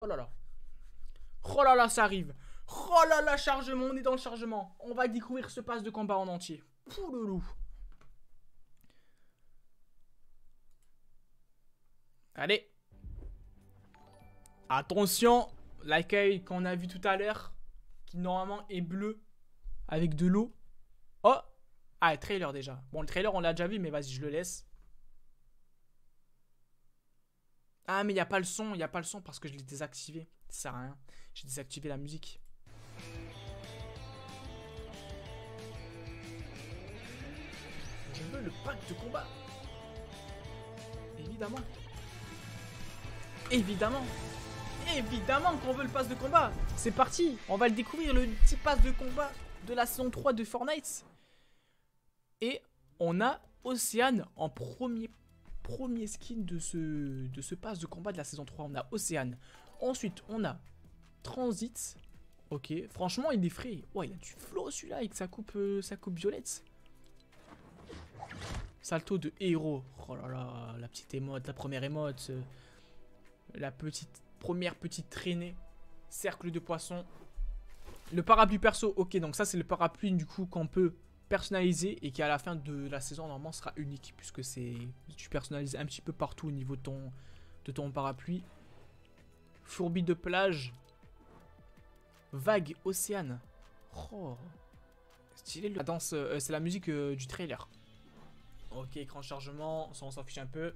Oh là là. Oh là là, ça arrive. Oh là là, chargement, on est dans le chargement. On va découvrir ce pass de combat en entier. Pouloulou. Allez. Attention. L'accueil qu'on a vu tout à l'heure, qui normalement est bleu, avec de l'eau. Oh. Ah, le trailer déjà. Bon, le trailer, on l'a déjà vu, mais vas-y, je le laisse. Ah, mais il n'y a pas le son. Il n'y a pas le son parce que je l'ai désactivé. Ça sert à rien. J'ai désactivé la musique. Je veux le pack de combat. Évidemment. Évidemment. Évidemment qu'on veut le pass de combat. C'est parti. On va le découvrir, le petit pass de combat de la saison 3 de Fortnite. Et on a Océane en premier skin de ce pass de combat de la saison 3. On a Océane. Ensuite, on a Transit. Ok. Franchement, il est frais. Oh, il a du flow celui-là avec sa coupe violette. Salto de héros. Oh là là, la petite émote, la première émote. La première petite traînée. Cercle de poisson. Le parapluie perso. Ok, donc ça c'est le parapluie du coup qu'on peut personnaliser et qui à la fin de la saison normalement sera unique. Puisque tu personnalises un petit peu partout au niveau de ton parapluie. Fourbi de plage. Vague océane. Oh. Stylé. La danse, c'est la musique du trailer. Ok, écran de chargement, ça on s'en fiche un peu.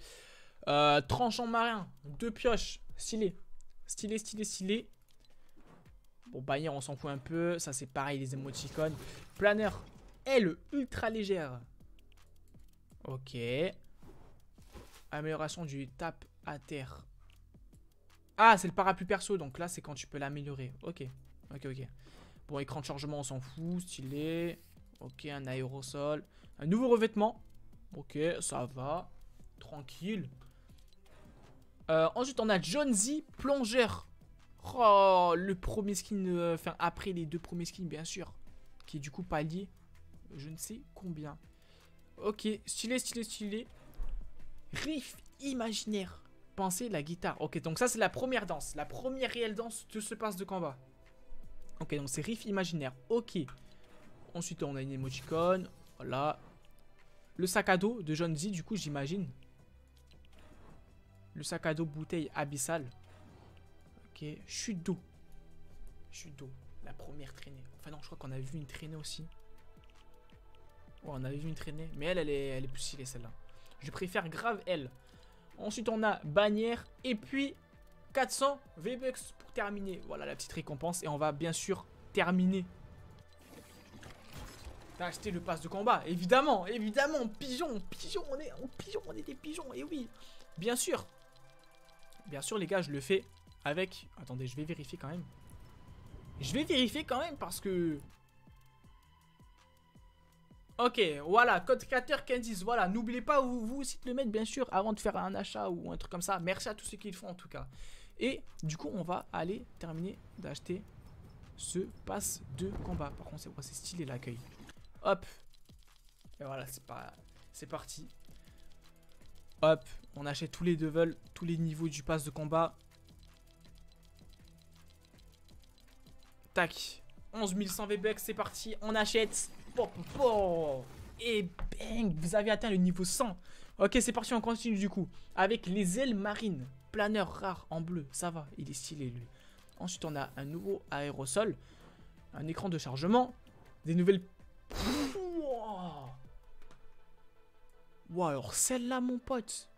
Tranchant marin, 2 pioches, stylé. Stylé, stylé, stylé. Bon, bannière, on s'en fout un peu. Ça, c'est pareil, les émoticônes. Planeur, elle, ultra légère. Ok. Amélioration du tape à terre. Ah, c'est le parapluie perso, donc là, c'est quand tu peux l'améliorer. Ok, ok, ok. Bon, écran de chargement, on s'en fout, stylé. Ok, un aérosol. Un nouveau revêtement. Ok, ça va. Tranquille. Ensuite, on a Jonesy plongeur. Oh, le premier skin. Enfin, après les 2 premiers skins, bien sûr. Qui est du coup palier. Je ne sais combien. Ok, stylé, stylé, stylé. Riff imaginaire. Pensez la guitare. Ok, donc ça, c'est la première danse. La première réelle danse de ce pass de combat. Ok, donc c'est riff imaginaire. Ok. Ensuite, on a une émoticône. Voilà. Le sac à dos de Jonesy, du coup, j'imagine. Le sac à dos bouteille abyssale. Ok, chute d'eau. Chute d'eau, la première traînée. Enfin non, je crois qu'on a vu une traînée aussi. Ouais, on avait vu une traînée. Mais elle est plus stylée celle-là. Je préfère grave elle. Ensuite, on a bannière. Et puis, 400 V-Bucks pour terminer. Voilà la petite récompense. Et on va bien sûr terminer. T'as acheté le pass de combat. Évidemment, évidemment. Pigeon, pigeon, on est des pigeons. Et oui, bien sûr. Bien sûr, les gars, je le fais avec... Attendez, je vais vérifier quand même. Je vais vérifier quand même parce que... Ok, voilà, code créateur Candice. Voilà, n'oubliez pas vous aussi de le mettre, bien sûr, avant de faire un achat ou un truc comme ça. Merci à tous ceux qui le font, en tout cas. Et du coup, on va aller terminer d'acheter ce pass de combat. Par contre, c'est stylé l'accueil. Hop. Et voilà, c'est parti. Hop, on achète tous les levels, tous les niveaux du pass de combat. Tac. 11 100 V-Bucks, c'est parti. On achète. Et bang, vous avez atteint le niveau 100. Ok, c'est parti, on continue du coup. Avec les ailes marines. Planeur rare en bleu. Ça va, il est stylé lui. Ensuite, on a un nouveau aérosol. Un écran de chargement. Des nouvelles... Wow, alors celle-là, mon pote.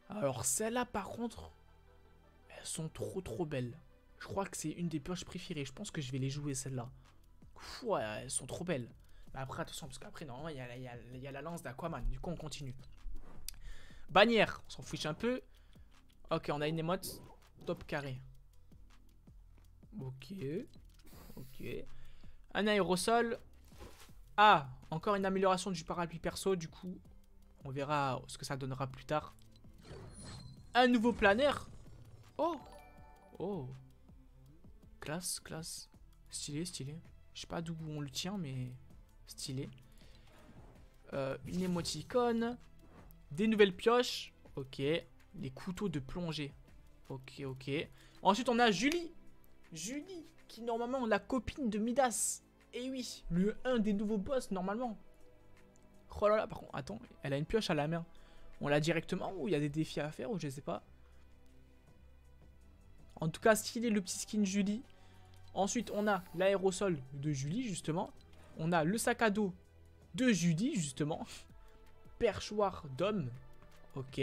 Alors celle-là, par contre, elles sont trop belles. Je crois que c'est une des pioches préférées. Je pense que je vais les jouer, celle-là. Ouais, elles sont trop belles. Mais après, attention, parce qu'après, normalement, il y a la lance d'Aquaman. Du coup, on continue. Bannière, on s'en fiche un peu. Ok, on a une émote. Top carré. Ok. Ok. Un aérosol. Ah, encore une amélioration du parapluie perso. Du coup, on verra ce que ça donnera plus tard. Un nouveau planeur. Oh. Oh. Classe, classe. Stylé, stylé. Je sais pas d'où on le tient, mais stylé. Une émoticône. Des nouvelles pioches. Ok. Les couteaux de plongée. Ok, ok. Ensuite, on a Julie. Julie, qui normalement est la copine de Midas. Et oui, un des nouveaux boss, normalement. Oh là là, par contre, attends, elle a une pioche à la main. On l'a directement ou il y a des défis à faire ou je sais pas. En tout cas, stylé le petit skin Julie. Ensuite, on a l'aérosol de Julie, justement. On a le sac à dos de Julie, justement. Perchoir d'homme. Ok.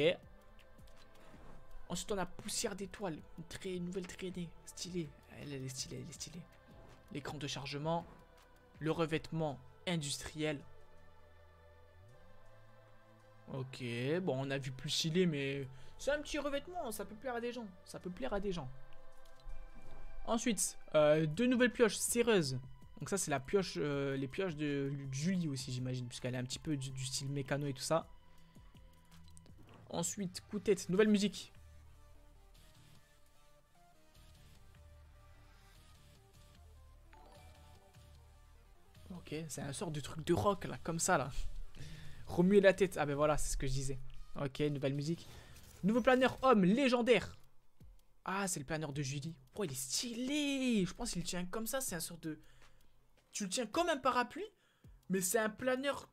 Ensuite, on a poussière d'étoile. Une nouvelle traînée. Stylée. Elle est stylée, elle est stylée. L'écran de chargement. Le revêtement industriel. Ok. Bon, on a vu plus stylé, mais c'est un petit revêtement. Ça peut plaire à des gens. Ça peut plaire à des gens. Ensuite, deux nouvelles pioches séreuses. Donc ça, c'est la pioche, les pioches de Julie aussi, j'imagine. Puisqu'elle est un petit peu du style mécano et tout ça. Ensuite, coup de tête. Nouvelle musique. Ok, c'est un sort de truc de rock, là, comme ça, là. Remuer la tête. Ah ben voilà, c'est ce que je disais. Ok, nouvelle musique. Nouveau planeur homme légendaire. Ah, c'est le planeur de Julie. Oh, il est stylé. Je pense qu'il tient comme ça. C'est un sort de... Tu le tiens comme un parapluie, mais c'est un planeur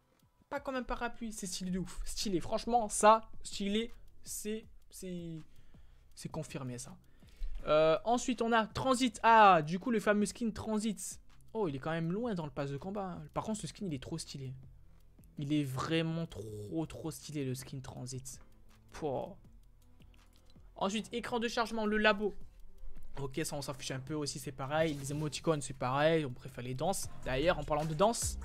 pas comme un parapluie. C'est stylé de ouf. Stylé. Franchement, ça, stylé, c'est confirmé, ça. Ensuite, on a Transit. Ah, du coup, le fameux skin Transit. Oh, il est quand même loin dans le pass de combat. Par contre, ce skin, il est trop stylé. Il est vraiment trop stylé, le skin Transit. Pouah. Ensuite, écran de chargement, le labo. Ok, ça on s'en fiche un peu aussi, c'est pareil. Les émoticônes, c'est pareil. On préfère les danses. D'ailleurs, en parlant de danse.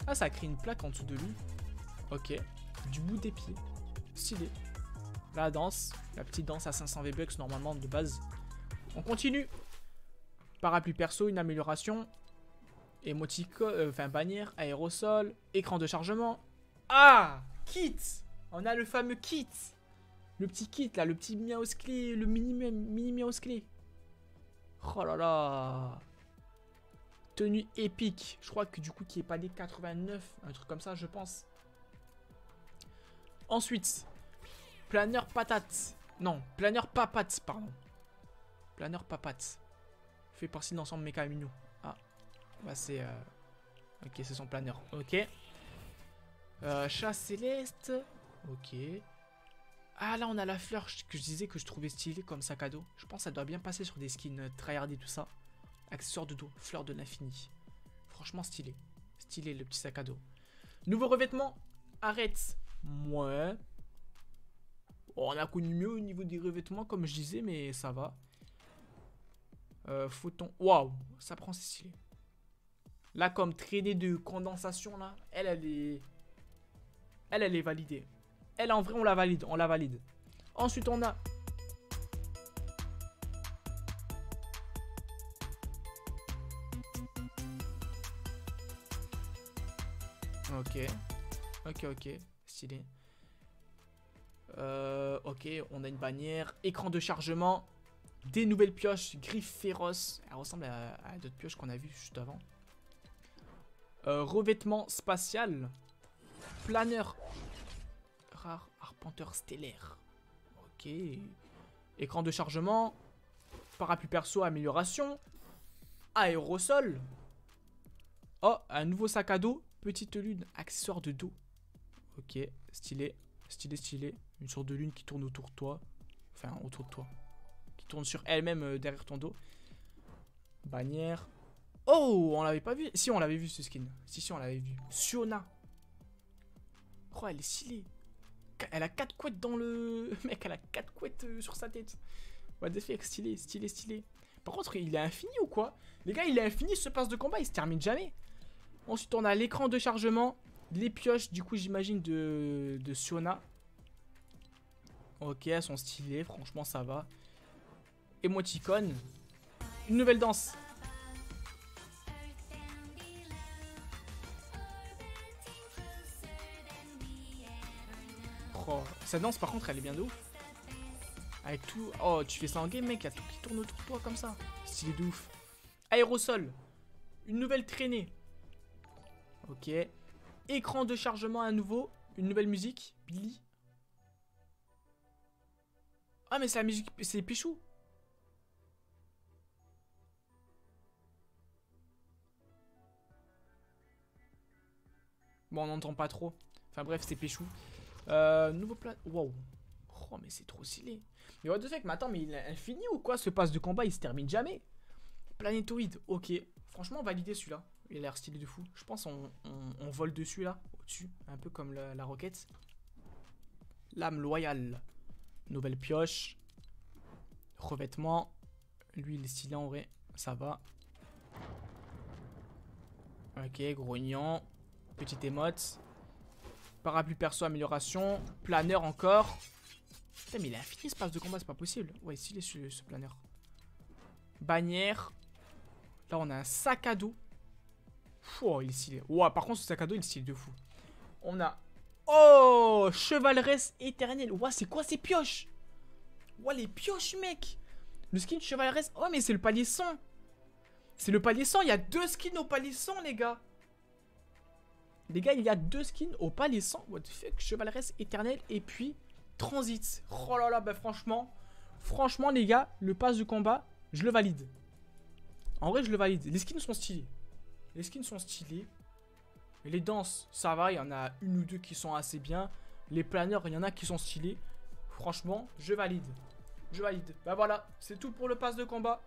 Ah, ça a créé une plaque en dessous de lui. Ok. Du bout des pieds. Stylé. La danse. La petite danse à 500 V-Bucks normalement de base. On continue. Parapluie perso, une amélioration. Émoticône, enfin bannière, aérosol, écran de chargement. Ah, kit. On a le fameux kit. Le petit kit là, le petit mouse clé, le mini mouse clé. Oh là là. Tenue épique. Je crois que du coup qui est pas des 89, un truc comme ça je pense. Ensuite, planeur patate. Non, planeur papate, pardon. Planeur papate. Fait partie de l'ensemble méca mignon. Ah, bah c'est... Ok, c'est son planeur. Ok. Chat céleste. Ok. Ah, là, on a la fleur que je disais que je trouvais stylée comme sac à dos. Je pense que ça doit bien passer sur des skins tryhard et tout ça. Accessoire de dos. Fleur de l'infini. Franchement, stylé. Stylé, le petit sac à dos. Nouveau revêtement. Arrête. Ouais. Oh, on a connu mieux au niveau des revêtements, comme je disais, mais ça va. Photon. Waouh. Ça prend, c'est stylé. Là, comme traînée de condensation, là, elle est... Elle est validée. Elle, en vrai, on la valide. On la valide. Ensuite, on a... Ok. Ok, ok. Stylé. Ok, on a une bannière. Écran de chargement. Des nouvelles pioches. Griffe féroce. Elle ressemble à d'autres pioches qu'on a vues juste avant. Revêtement spatial. Planeur. Rare arpenteur stellaire. Ok. Écran de chargement. Parapluie perso, amélioration. Aérosol. Oh, un nouveau sac à dos. Petite lune, accessoire de dos. Ok, stylé. Stylé, stylé. Une sorte de lune qui tourne autour de toi. Enfin, autour de toi. Qui tourne sur elle-même derrière ton dos. Bannière. Oh, on l'avait pas vu. Si, on l'avait vu ce skin. Si, on l'avait vu. Siona. Oh, elle est stylée. Elle a 4 couettes dans le... Mec, elle a 4 couettes sur sa tête. What the fuck, stylé, stylé, stylé. Par contre, il est infini ou quoi? Les gars, il est infini ce pass de combat, il se termine jamais. Ensuite, on a l'écran de chargement. Les pioches, du coup, j'imagine, de Siona. Ok, elles sont stylées, franchement, ça va. Émoticône. Une nouvelle danse. Oh, sa danse, par contre, elle est bien de ouf. Avec tout... Oh, tu fais ça en game, mec, il y a tout qui tourne autour de toi comme ça. Stylé de ouf. Aérosol. Une nouvelle traînée. Ok. Écran de chargement à nouveau. Une nouvelle musique. Billy. Ah, mais c'est la musique. C'est Pichou. Bon, on n'entend pas trop. Enfin bref, c'est Péchou. Nouveau plat. Wow. Oh, mais c'est trop stylé. Mais what the fuck, mais attends, mais il est infini ou quoi? Ce pass de combat, il se termine jamais. Planétoïde, ok. Franchement, validé celui-là. Il a l'air stylé de fou. Je pense on vole dessus là, au-dessus. Un peu comme la roquette. Lame loyale. Nouvelle pioche. Revêtement. Lui, il est stylé en vrai. Ça va. Ok, grognon. Petite émote. Parapluie perso, amélioration. Planeur encore. Putain, mais il a infini ce pass de combat, c'est pas possible. Ouais, stylé ce planeur. Bannière. Là, on a un sac à dos. Oh, il est stylé. Ouais, par contre, ce sac à dos, il est stylé de fou. On a... Oh, chevaleresse éternelle. Ouais, c'est quoi ces pioches? Ouais, les pioches, mec. Le skin chevaleresse. Oh, mais c'est le palier 100. C'est le palier 100. Il y a 2 skins au palier 100, les gars. Les gars, il y a 2 skins au palier 100. What the fuck? Chevaleresse éternelle et puis transit. Oh là là, bah franchement. Franchement, les gars, le pass de combat, je le valide. En vrai, je le valide. Les skins sont stylés. Les skins sont stylés. Les danses, ça va. Il y en a une ou deux qui sont assez bien. Les planeurs, il y en a qui sont stylés. Franchement, je valide. Je valide. Bah voilà, c'est tout pour le pass de combat.